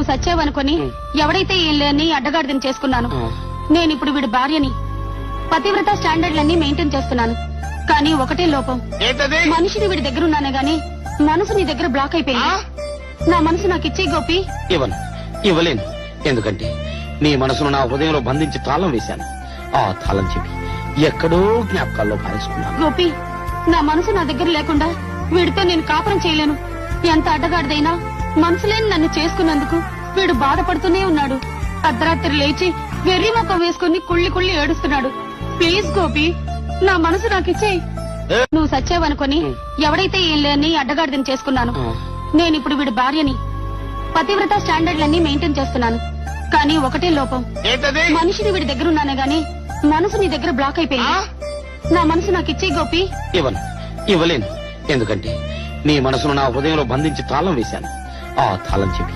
నువ్వు సచ్చావనుకొని ఎవడైతే ఏం లేని అడ్డగాడిదని చేసుకున్నాను. నేను ఇప్పుడు వీడి భార్యని. పతివ్రత స్టాండర్డ్లన్నీ మెయింటైన్ చేస్తున్నాను. కానీ ఒకటే లోపం, మనిషిని వీడి దగ్గర ఉన్నానే గాని మనసు నీ దగ్గర బ్లాక్ అయిపోయింది. నా మనసు నాకు ఇచ్చే గోపి. ఇవ్వలేను. ఎందుకంటే నీ మనసును నా హృదయంలో బంధించి తాళం వేశాను. ఆ తాళం చెప్పి ఎక్కడో జ్ఞాపకాల్లో పారేసుకున్నాను. గోపి, నా మనసు నా దగ్గర లేకుండా వీడితో నేను కాపురం చేయలేను. ఎంత అడ్డగాడిదైనా మనసు లేని నన్ను చేసుకున్నందుకు వీడు బాధపడుతూనే ఉన్నాడు. అర్ధరాత్రి లేచి వెర్రి మొక్క వేసుకుని కుళ్ళి కుళ్ళి ఏడుస్తున్నాడు. ప్లీజ్ గోపి, నా మనసు నాకు ఇచ్చేయి. నువ్వు సచ్చావనుకొని ఎవడైతే ఏం లేని అడ్డగాడిదని చేసుకున్నాను. నేను ఇప్పుడు వీడి భార్యని. పతివ్రత స్టాండర్డ్లన్నీ మెయింటైన్ చేస్తున్నాను. కానీ ఒకటే లోపం, మనిషిని వీడి దగ్గర ఉన్నానే గాని మనసు నీ దగ్గర బ్లాక్ అయిపోయింది. నా మనసు నాకు ఇచ్చే గోపి. ఇవ్వలేను. ఎందుకంటే నీ మనసును నా హృదయంలో బంధించి తాళం వేశాను. ఆ తాళం చెప్పి